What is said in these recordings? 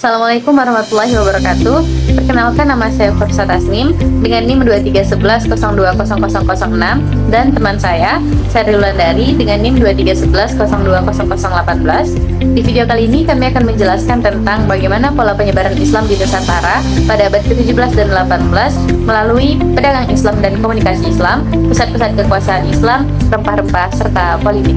Assalamualaikum warahmatullahi wabarakatuh. Perkenalkan, nama saya Fursa Tasnim dengan NIM 2311020006 dan teman saya Sari Wulandari dengan NIM 2311020018. Di video kali ini kami akan menjelaskan tentang bagaimana pola penyebaran Islam di Nusantara pada abad ke-17 dan 18 melalui pedagang Islam dan komunikasi Islam, pusat-pusat kekuasaan Islam, rempah-rempah, serta politik.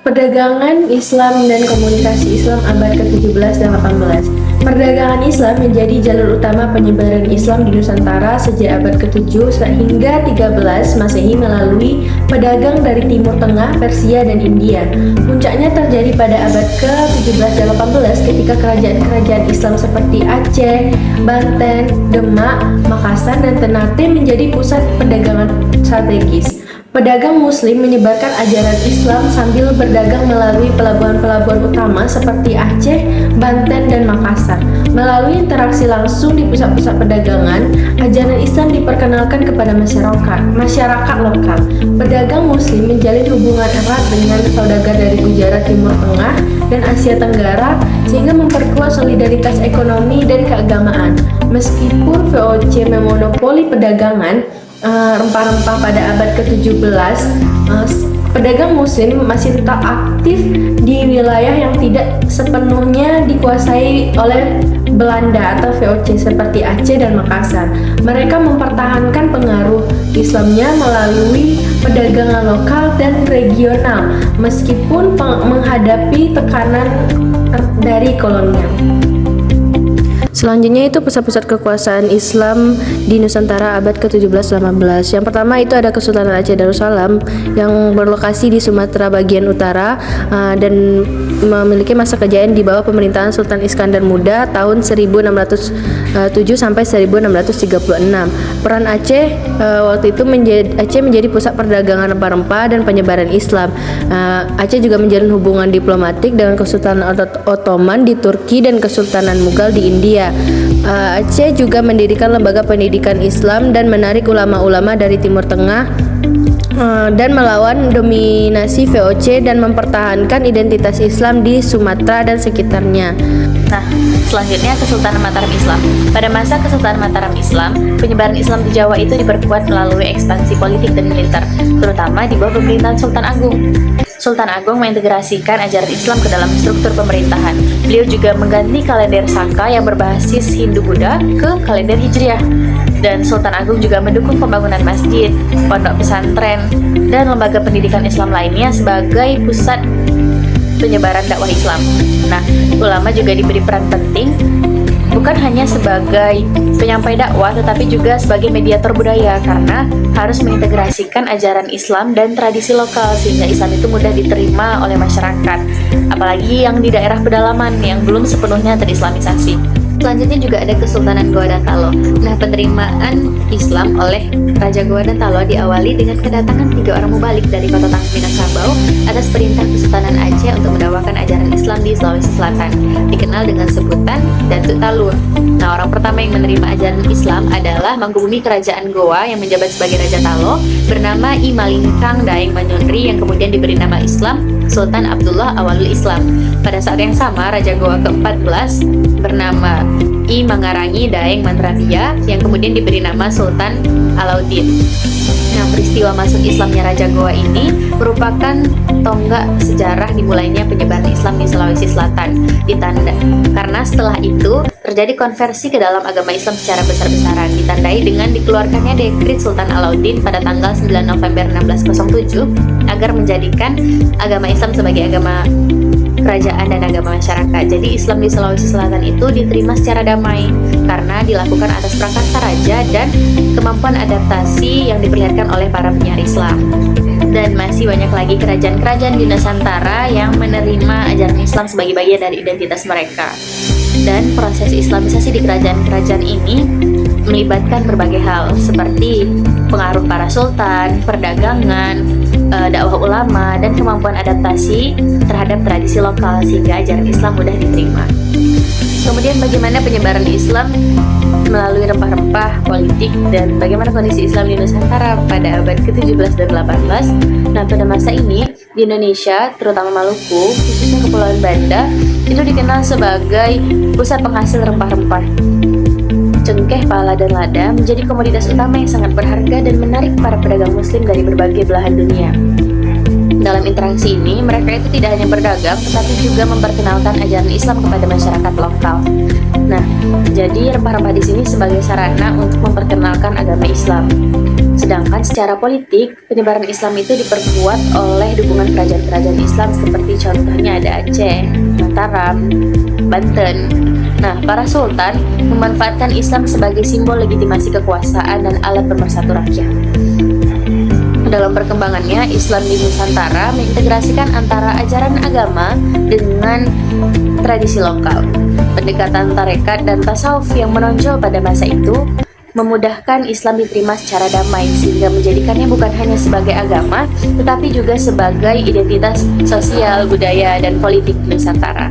Perdagangan Islam dan komunikasi Islam abad ke-17 dan 18. Perdagangan Islam menjadi jalur utama penyebaran Islam di Nusantara sejak abad ke-7 hingga 13 Masehi melalui pedagang dari Timur Tengah, Persia, dan India. Puncaknya terjadi pada abad ke-17 dan 18 ketika kerajaan-kerajaan Islam seperti Aceh, Banten, Demak, Makassar, dan Ternate menjadi pusat perdagangan strategis. Pedagang Muslim menyebarkan ajaran Islam sambil berdagang melalui pelabuhan-pelabuhan utama seperti Aceh, Banten, dan Makassar. Melalui interaksi langsung di pusat-pusat perdagangan, ajaran Islam diperkenalkan kepada masyarakat lokal. Pedagang Muslim menjalin hubungan erat dengan saudagar dari Gujarat, Timur Tengah, dan Asia Tenggara sehingga memperkuat solidaritas ekonomi dan keagamaan. Meskipun VOC memonopoli perdagangan rempah-rempah pada abad ke-17, pedagang Muslim masih tetap aktif di wilayah yang tidak sepenuhnya dikuasai oleh Belanda atau VOC seperti Aceh dan Makassar. Mereka mempertahankan pengaruh Islamnya melalui perdagangan lokal dan regional meskipun menghadapi tekanan dari kolonial. Selanjutnya itu pusat-pusat kekuasaan Islam di Nusantara abad ke-17-18. Yang pertama itu ada Kesultanan Aceh Darussalam yang berlokasi di Sumatera bagian utara dan memiliki masa kejayaan di bawah pemerintahan Sultan Iskandar Muda tahun 1607 sampai 1636. Peran Aceh waktu itu menjadi pusat perdagangan rempah-rempah dan penyebaran Islam. Aceh juga menjalin hubungan diplomatik dengan Kesultanan Ottoman di Turki dan Kesultanan Mughal di India. Aceh juga mendirikan lembaga pendidikan Islam dan menarik ulama-ulama dari Timur Tengah dan melawan dominasi VOC dan mempertahankan identitas Islam di Sumatera dan sekitarnya. Nah, selanjutnya Kesultanan Mataram Islam. Pada masa Kesultanan Mataram Islam, penyebaran Islam di Jawa itu diperkuat melalui ekspansi politik dan militer, terutama di bawah pemerintahan Sultan Agung. Sultan Agung mengintegrasikan ajaran Islam ke dalam struktur pemerintahan. Beliau juga mengganti kalender Saka yang berbasis Hindu-Buddha ke kalender Hijriah. Dan Sultan Agung juga mendukung pembangunan masjid, pondok pesantren, dan lembaga pendidikan Islam lainnya sebagai pusat penyebaran dakwah Islam. Nah, ulama juga diberi peran penting bukan hanya sebagai penyampai dakwah tetapi juga sebagai mediator budaya karena harus mengintegrasikan ajaran Islam dan tradisi lokal sehingga Islam itu mudah diterima oleh masyarakat, apalagi yang di daerah pedalaman yang belum sepenuhnya terislamisasi. Selanjutnya juga ada Kesultanan Goa dan Talo. Nah, penerimaan Islam oleh Raja Goa dan Talo diawali dengan kedatangan 3 orang mubalik dari kota Tangkas Minangkabau atas perintah Kesultanan Aceh untuk mendakwakan ajaran Islam di Sulawesi Selatan, dikenal dengan sebutan Datuk Talun. Nah, orang pertama yang menerima ajaran Islam adalah Mangkubumi Kerajaan Goa yang menjabat sebagai Raja Talo bernama I Malingkang Daeng Manyunri yang kemudian diberi nama Islam Sultan Abdullah Awalul Islam. Pada saat yang sama, Raja Goa ke-14 bernama I Mangarangi Daeng Mantrabia yang kemudian diberi nama Sultan Alauddin. Nah, peristiwa masuk Islamnya Raja Goa ini merupakan tonggak sejarah dimulainya penyebaran Islam di Sulawesi Selatan. Karena setelah itu terjadi konversi ke dalam agama Islam secara besar-besaran, ditandai dengan dikeluarkannya dekrit Sultan Alauddin pada tanggal 9 November 1607 agar menjadikan agama Islam sebagai agama kerajaan dan agama masyarakat. Jadi Islam di Sulawesi Selatan itu diterima secara damai karena dilakukan atas prakarsa raja dan kemampuan adaptasi yang diperlihatkan oleh para penyiar Islam. Dan masih banyak lagi kerajaan-kerajaan di Nusantara yang menerima ajaran Islam sebagai bagian dari identitas mereka. Dan proses Islamisasi di kerajaan-kerajaan ini melibatkan berbagai hal seperti pengaruh para sultan, perdagangan, dakwah ulama, dan kemampuan adaptasi terhadap tradisi lokal sehingga ajaran Islam mudah diterima. Kemudian bagaimana penyebaran Islam melalui rempah-rempah, politik, dan bagaimana kondisi Islam di Nusantara pada abad ke-17 dan 18. Nah, pada masa ini di Indonesia, terutama Maluku, khususnya Kepulauan Banda, itu dikenal sebagai pusat penghasil rempah-rempah. Cengkeh, pala, dan lada menjadi komoditas utama yang sangat berharga dan menarik para pedagang muslim dari berbagai belahan dunia. Dalam interaksi ini, mereka itu tidak hanya berdagang, tetapi juga memperkenalkan ajaran Islam kepada masyarakat lokal. Nah, jadi rempah-rempah di sini sebagai sarana untuk memperkenalkan agama Islam. Sedangkan secara politik, penyebaran Islam itu diperkuat oleh dukungan kerajaan-kerajaan Islam seperti contohnya ada Aceh, Mataram, Banten. Nah, para sultan memanfaatkan Islam sebagai simbol legitimasi kekuasaan dan alat pemersatu rakyat. Dalam perkembangannya, Islam di Nusantara mengintegrasikan antara ajaran agama dengan tradisi lokal. Pendekatan tarekat dan tasawuf yang menonjol pada masa itu memudahkan Islam diterima secara damai, sehingga menjadikannya bukan hanya sebagai agama, tetapi juga sebagai identitas sosial, budaya, dan politik Nusantara.